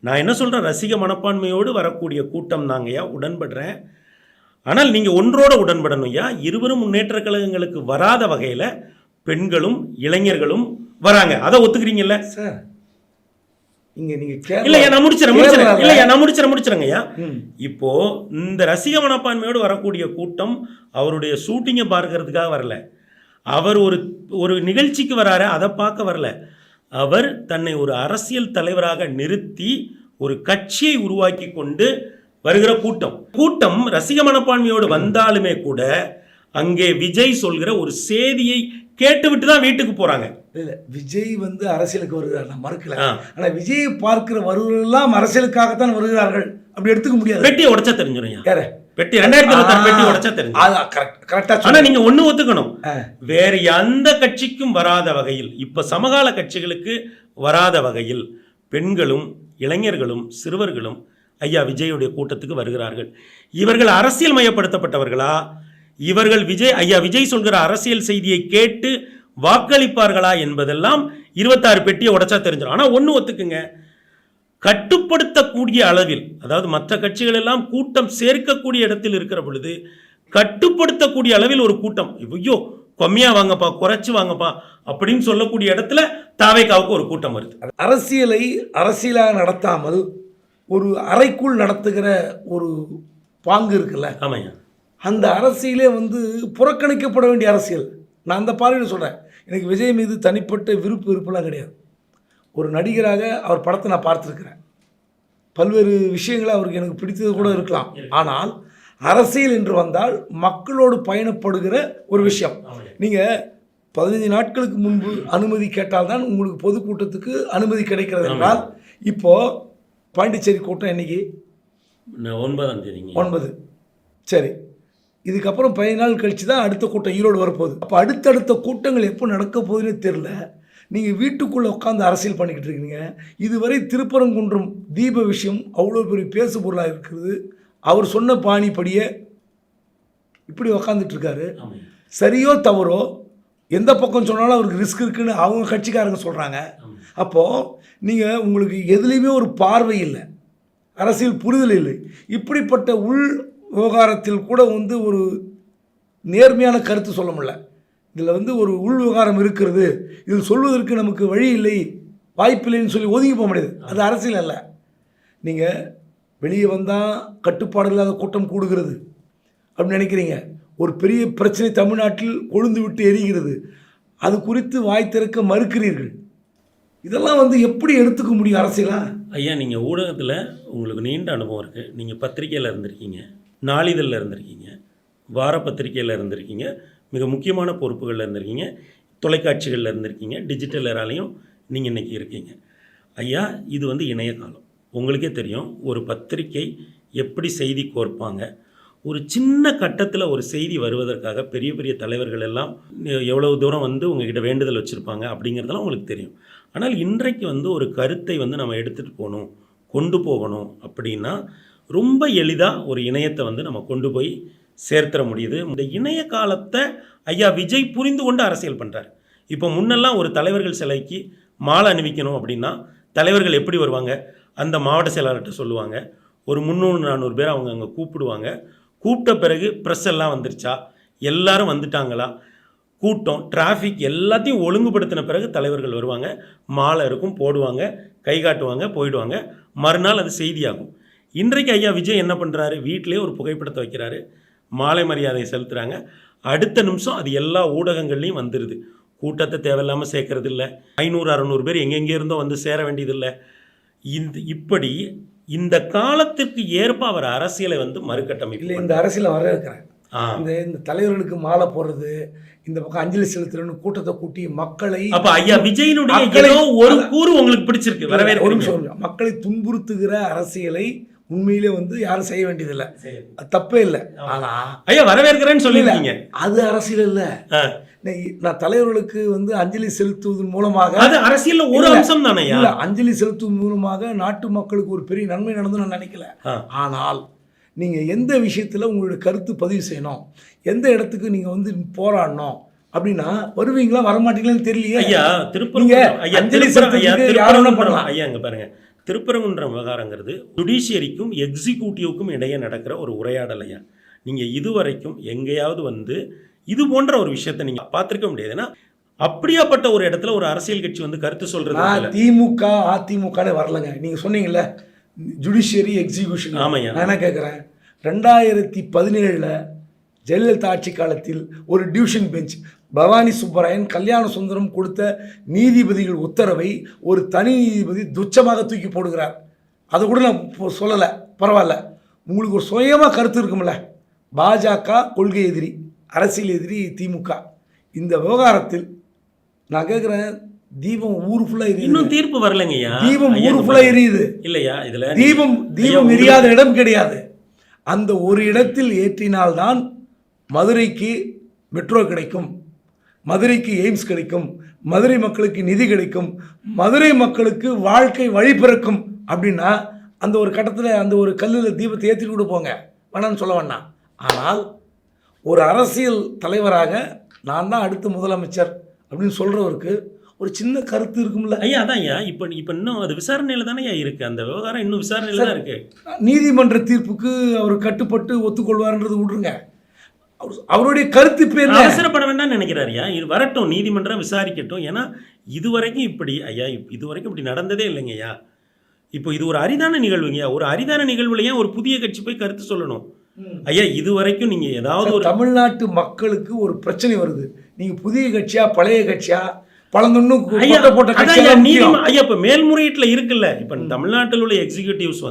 நான் என்ன சொல்றேன், ரசிக மனப்பான்மையோடு வரக்கூடிய கூட்டம் தாங்கய்யா, உடன்படுறேன். ஆனால் நீங்க ஒன்றோட உடன்படணும் ஐயா, இருவரும் முன்னேற்ற கழகங்களுக்கு வராத வகையில பெண்களும் இளைஞர்களும் வராங்க. அதை ஒத்துக்கிறீங்கல்ல சார்? நான் முடிச்சிடறேங்கய்யா. இப்போ இந்த ரசிக மனப்பான்மையோடு வரக்கூடிய கூட்டம் அவருடைய ஷூட்டிங்கை பார்க்கறதுக்காக வரல. அவர் ஒரு நிகழ்ச்சிக்கு வராரு, அதை பார்க்க வரல. அவர் தன்னை ஒரு அரசியல் தலைவராக நிறுத்தி ஒரு கட்சியை உருவாக்கி கொண்டு வருகிற கூட்டம் ரசிக மனப்பான்மையோடு வந்தாலுமே கூட அங்கே விஜய் சொல்கிற ஒரு செய்தியை கேட்டுவிட்டு தான் வீட்டுக்கு போறாங்க. இல்ல, விஜய் அரசியலுக்கு வருகிறார், நான் மறுக்கல. ஆனா விஜய் பார்க்கிற வருவரெல்லாம் அரசியலுக்காகத்தான் வருகிறார்கள், அப்படி எடுத்துக்க முடியாது. பெட்டியை உடைச்சா தெரிஞ்சிடும். பெட்டி 2026 பெட்டி உடைச்சா தெரிஞ்சிடும். ஆனா நீங்க ஒண்ணு ஒத்துக்கணும், வேற எந்த கட்சிக்கும் வராத வகையில், இப்ப சமகால கட்சிகளுக்கு வராத வகையில் பெண்களும் இளைஞர்களும் சிறுவர்களும் ஐயா விஜயுடைய கூட்டத்துக்கு வருகிறார்கள். இவர்கள் அரசியல் மயப்படுத்தப்பட்டவர்களா? இவர்கள் விஜய் சொல்கிற அரசியல் செய்தியை கேட்டு வாக்களிப்பார்களா என்பதெல்லாம் 26 பெட்டியை உடைச்சா தெரிஞ்சிடும். ஆனா ஒண்ணு ஒத்துக்குங்க, கட்டுப்படுத்தக்கூடிய அளவில், அதாவது மற்ற கட்சிகள் எல்லாம் கூட்டம் சேர்க்கக்கூடிய இடத்தில் இருக்கிற பொழுது கட்டுப்படுத்தக்கூடிய அளவில் ஒரு கூட்டம், ஐயோ கம்மியா வாங்கப்பா, குறைச்சு வாங்கப்பா அப்படின்னு சொல்லக்கூடிய இடத்துல தாவேகாவுக்கு ஒரு கூட்டம் வருது. அரசியலை அரசியலாக நடத்தாமல் ஒரு அறைக்குள் நடத்துகிற ஒரு பாங்கு இருக்குல்ல, ஆமாய்யா, அந்த அரசியலே புறக்கணிக்கப்பட வேண்டிய அரசியல். நான் அந்த பார்வையில் சொல்கிறேன். எனக்கு விஜய் மீது தனிப்பட்ட விருப்பம்லாம் கிடையாது. ஒரு நடிகராக அவர் படத்தை நான் பார்த்துருக்கிறேன். பல்வேறு விஷயங்களை அவருக்கு எனக்கு பிடித்தது கூட இருக்கலாம். ஆனால் அரசியல் என்று வந்தால் மக்களோடு பயணப்படுகிற ஒரு விஷயம். நீங்கள் 15 நாட்களுக்கு முன்பு அனுமதி கேட்டால்தான் உங்களுக்கு பொதுக்கூட்டத்துக்கு அனுமதி கிடைக்கிறது என்றால், இப்போது பாண்டிச்சேரி கூட்டம் என்னைக்கு? 9ஆம் தேதி. 9. சரி, இதுக்கப்புறம் 15 நாள் கழிச்சு தான் அடுத்த கூட்டம் ஈரோடு வரப்போகுது. அப்போ அடுத்தடுத்த கூட்டங்கள் எப்போ நடக்க போகுதுன்னு தெரியல. நீங்கள் வீட்டுக்குள்ளே உட்காந்து அரசியல் பண்ணிக்கிட்டு இருக்கீங்க. இதுவரை திருப்பரங்குன்றம் தீப விஷயம் அவ்வளோ பெரிய பேசு பொருளாக இருக்கிறது. அவர் சொன்ன பாணிப்படியே இப்படி உக்காந்துட்ருக்காரு. சரியோ தவறோ எந்த பக்கம் சொன்னாலும் அவருக்கு ரிஸ்க் இருக்குன்னு அவங்க கட்சிக்காரங்க சொல்கிறாங்க. அப்போது நீங்கள் உங்களுக்கு எதுலேயுமே ஒரு பார்வை இல்லை, அரசியல் புரிதல் இல்லை. இப்படிப்பட்ட உள் விவகாரத்தில் கூட வந்து ஒரு நேர்மையான கருத்து சொல்ல முடியல. இதில் ஒரு உள் விவகாரம் இருக்கிறது, இதில் சொல்வதற்கு நமக்கு வழி இல்லை, வாய்ப்பில்லைன்னு சொல்லி ஒதுங்கி போக முடியாது. அது அரசியல் அல்ல. நீங்கள் வெளியே வந்தால் கட்டுப்பாடு இல்லாத கூட்டம் கூடுகிறது அப்படின்னு நினைக்கிறீங்க. ஒரு பெரிய பிரச்சனை தமிழ்நாட்டில் கொழுந்து விட்டு எரிகிறது, அது குறித்து வாய் திறக்க மறுக்கிறீர்கள். இதெல்லாம் எப்படி எடுத்துக்க முடியும் அரசியலா? ஐயா, நீங்கள் ஊடகத்தில் உங்களுக்கு நீண்ட அனுபவம் இருக்குது. நீங்கள் பத்திரிக்கையில் இருந்திருக்கீங்க, நாளிதழில் இருந்திருக்கீங்க, வார பத்திரிக்கையில் இருந்திருக்கீங்க, மிக முக்கியமான பொறுப்புகளில் இருந்திருக்கீங்க, தொலைக்காட்சிகளில் இருந்திருக்கீங்க, டிஜிட்டல் எராலையும் நீங்கள் இன்றைக்கி இருக்கீங்க. ஐயா, இது இணைய காலம். உங்களுக்கே தெரியும் ஒரு பத்திரிக்கை எப்படி செய்தி கோர்ப்பாங்க. ஒரு சின்ன கட்டத்தில் ஒரு செய்தி வருவதற்காக பெரிய பெரிய தலைவர்கள் எல்லாம் எவ்வளவு தூரம் உங்ககிட்ட வேண்டுதல் வச்சுருப்பாங்க அப்படிங்கிறதெல்லாம் உங்களுக்கு தெரியும். ஆனால் இன்றைக்கு ஒரு கருத்தை நம்ம எடுத்துகிட்டு போகணும், கொண்டு போகணும் அப்படின்னா ரொம்ப எளிதாக ஒரு இணையத்தை நம்ம கொண்டு போய் சேர்த்துற முடியுது. இந்த இணைய காலத்தை ஐயா விஜய் புரிந்து கொண்டு அரசியல் பண்ணுறார். இப்போ முன்னெல்லாம் ஒரு தலைவர்கள் சிலைக்கு மாலை அணிவிக்கணும் அப்படின்னா தலைவர்கள் எப்படி வருவாங்க, அந்த மாவட்ட செயலாளர்கிட்ட சொல்லுவாங்க, ஒரு 300-400 பேர் அவங்க அங்கே கூப்பிடுவாங்க. கூப்பிட்ட பிறகு ப்ரெஸ் எல்லாம் வந்துருச்சா, எல்லாரும் வந்துட்டாங்களா, கூட்டம் டிராஃபிக் எல்லாத்தையும் ஒழுங்குபடுத்தின பிறகு தலைவர்கள் வருவாங்க, மாலை இருக்கும், போடுவாங்க, கை காட்டுவாங்க, போயிடுவாங்க. மறுநாள் அது செய்தியாகும். இன்றைக்கு ஐயா விஜய் என்ன பண்ணுறாரு, வீட்டிலே ஒரு புகைப்படத்தை வைக்கிறாரு, மாலை மரியாதை செலுத்துகிறாங்க. அடுத்த நிமிஷம் அது எல்லா ஊடகங்கள்லையும் வந்துடுது. கூட்டத்தை தேவையில்லாமல் சேர்க்கறது இல்லை, 500-600 பேர் எங்கெங்கே இருந்தோ சேர வேண்டியதில்லை. இப்படி இந்த காலத்திற்கு ஏற்ப அவர் அரசியலை மறுகட்டமைப்பு இல்லை. இந்த அரசியலை வர இருக்கிறேன். இந்த தலைவர்களுக்கு மாலை போடுறது, இந்த பக்கம் அஞ்சலி செலுத்துறன்னு கூட்டத்தை கூட்டி மக்களை, அப்ப ஐயா விஜயனுடைய ஒரு கூறு உங்களுக்கு பிடிச்சிருக்கு, வரவேற்க. ஒரு நிமிஷம். மக்களை துன்புறுத்துகிற அரசியலை உண்மையிலே யாரும் செய்ய வேண்டியதில்லை, அது தப்பே இல்லை. ஆனா ஐயா வரவேற்கிறேன்னு சொல்லிருக்கீங்க, அது அரசியல் இல்லை. நான் தலைவர்களுக்கு அஞ்சலி செலுத்துவதன் மூலமாக, அது அரசியல் ஒரு அம்சம் தானே. அஞ்சலி செலுத்துவதன் மூலமாக நாட்டு மக்களுக்கு ஒரு பெரிய நன்மை நடந்து நான் நினைக்கல. ஆனால் நீங்கள் எந்த விஷயத்தில் உங்களுடைய கருத்து பதிவு செய்யணும், எந்த இடத்துக்கு நீங்கள் போராடணும் அப்படின்னா வருவீங்களா வரமாட்டீங்களான்னு தெரியலையே. ஐயா இங்க பாருங்க, திருப்பரங்குன்றம் விவகாரங்கிறது ஜுடிஷியரிக்கும் எக்ஸிக்யூட்டிவ்க்கும் இடையே நடக்கிற ஒரு உரையாடல். ஐயா, நீங்கள் இதுவரைக்கும் எங்கேயாவது இது போன்ற ஒரு விஷயத்தை நீங்கள் பார்த்துருக்க முடியாதுன்னா, அப்படியாப்பட்ட ஒரு இடத்துல ஒரு அரசியல் கட்சி கருத்து சொல்றது. திமுக அதிமுக வரலங்க. நீங்கள் சொன்னீங்கல்ல ஜுடிஷியரி எக்ஸிக்யூஷன். ஆமாய்யா, நான் என்ன கேட்குறேன், 2017 ஜெயலலிதா ஆட்சி காலத்தில் ஒரு டிவிஷன் பெஞ்ச் பவானி சுப்பராயன், கல்யாண சுந்தரம் கொடுத்த நீதிபதிகள் உத்தரவை ஒரு தனி நீதிபதி துச்சமாக தூக்கி போடுகிறார். அதை கூட நான் சொல்லலை, பரவாயில்ல. உங்களுக்கு ஒரு சுயமாக கருத்து இருக்கும்ல. பாஜக கொள்கை எதிரி, அரசியல் எதிரி திமுக. இந்த விவகாரத்தில் நான் கேட்குறேன், தீபம் ஊர் ஃபுல்லாக எரியுது. இன்னும் தீர்ப்பு வரலைங்கய்யா. தீபம் ஊர் ஃபுல்லாக எரியுது இல்லையா? இதில் தீபம் எரியாத இடம் கிடையாது. அந்த ஒரு இடத்தில் ஏற்றினால்தான் மதுரைக்கு மெட்ரோ கிடைக்கும், மதுரைக்கு எய்ம்ஸ் கிடைக்கும், மதுரை மக்களுக்கு நிதி கிடைக்கும், மதுரை மக்களுக்கு வாழ்க்கை வழி பிறக்கும். அப்படின்னா அந்த ஒரு கட்டத்தில் அந்த ஒரு கல்லில் தீபத்தை ஏற்றிட்டு கூட போங்க, வேணான்னு சொல்ல வேணாம். ஆனால் ஒரு அரசியல் தலைவராக நான் தான் அடுத்த முதலமைச்சர் அப்படின்னு சொல்கிறவருக்கு ஒரு சின்ன கருத்து இருக்கும்ல. ஐயா அதான் ஐயா, இப்போ இன்னும் அது விசாரணையில் தானே இருக்குது, அந்த விவகாரம் இன்னும் விசாரணையில் தான் இருக்குது. நீதிமன்ற தீர்ப்புக்கு அவர் கட்டுப்பட்டு ஒத்துக்கொள்வார்ன்றது விட்ருங்க, அவருடைய கருத்து பேர் அவசரப்பட வேண்டாம்னு நினைக்கிறாரியா. இது வரட்டும், நீதிமன்றம் விசாரிக்கட்டும். ஏன்னா இதுவரைக்கும் இப்படி ஐயா இதுவரைக்கும் இப்படி நடந்ததே இல்லைங்க ஐயா. இப்போ இது ஒரு அரிதான நிகழ்வுங்கய்யா. ஒரு அரிதான நிகழ்வுல ஏன் ஒரு புதிய கட்சி போய் கருத்து சொல்லணும் ஐயா? இதுவரைக்கும் நீங்கள் ஏதாவது ஒரு தமிழ்நாட்டு மக்களுக்கு ஒரு பிரச்சனை வருது, நீங்கள் புதிய கட்சியா பழைய கட்சியா பழந்தொன்னு போட்ட ஐயா இப்போ மேல்முறையீட்டில் இருக்குல்ல. இப்போ தமிழ்நாட்டில் உள்ள எக்ஸிக்யூட்டிவ்ஸ்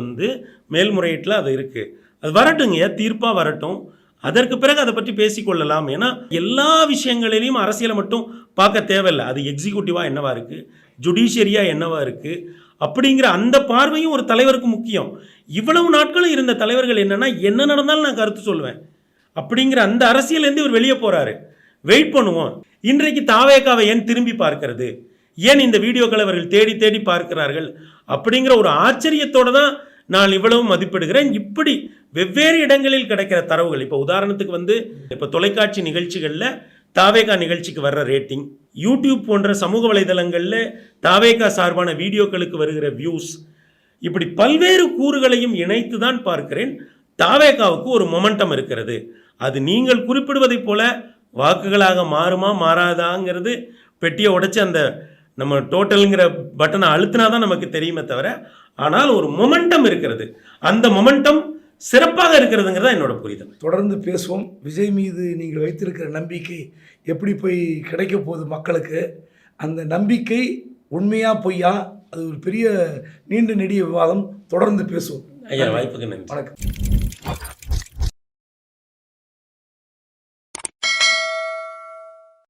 மேல்முறையீட்டில் அது இருக்குது. அது வரட்டுங்கய்யா, தீர்ப்பாக வரட்டும். அதற்கு பிறகு அதை பற்றி பேசிக்கொள்ளலாம். ஏன்னா எல்லா விஷயங்களிலையும் அரசியலை மட்டும் பார்க்க தேவையில்லை. அது எக்ஸிக்யூட்டிவாக என்னவா இருக்குது, ஜுடிஷியரியாக என்னவா இருக்குது அப்படிங்கிற அந்த பார்வையும் ஒரு தலைவருக்கு முக்கியம். இவ்வளவு நாட்களும் இருந்த தலைவர்கள் என்னென்னா, என்ன நடந்தாலும் நான் கருத்து சொல்லுவேன் அப்படிங்கிற அந்த அரசியலேருந்து இவர் வெளியே போகிறாரு. வெயிட் பண்ணுவோம். இன்றைக்கு தாவேகாவை ஏன் திரும்பி பார்க்கிறது, ஏன் இந்த வீடியோக்களை அவர்கள் தேடி தேடி பார்க்கிறார்கள் அப்படிங்கிற ஒரு ஆச்சரியத்தோடு தான் நான் இவ்வளவு மதிப்பிடுகிறேன். இப்படி வெவ்வேறு இடங்களில் கிடைக்கிற தரவுகள், இப்போ உதாரணத்துக்கு இப்போ தொலைக்காட்சி நிகழ்ச்சிகளில் தாவேகா நிகழ்ச்சிக்கு வர்ற ரேட்டிங், யூடியூப் போன்ற சமூக வலைதளங்களில் தாவேகா சார்பான வீடியோக்களுக்கு வருகிற வியூஸ், இப்படி பல்வேறு கூறுகளையும் இணைத்து தான் பார்க்கிறேன். தாவேகாவுக்கு ஒரு மொமெண்டம் இருக்கிறது. அது நீங்கள் குறிப்பிடுவதைப் போல வாக்குகளாக மாறுமா மாறாதாங்கிறது பெட்டியை உடைச்சு அந்த நம்ம டோட்டலுங்கிற பட்டனை அழுத்தினா தான் நமக்கு தெரியுமே தவிர, ஆனால் ஒரு மொமெண்டம் இருக்கிறது. அந்த மொமெண்டம் சிறப்பாக இருக்கிறதுங்கிறதா என்னோட புரிதல். தொடர்ந்து பேசுவோம். விஜய் மீது நீங்கள் வைத்திருக்கிற நம்பிக்கை எப்படி போய் கிடைக்க போகுது மக்களுக்கு, அந்த நம்பிக்கை உண்மையா பொய்யா, அது ஒரு பெரிய நீண்ட நெடிய விவாதம். தொடர்ந்து பேசுவோம். ஐயா, வாய்ப்புக்கு நன்றி. வணக்கம்.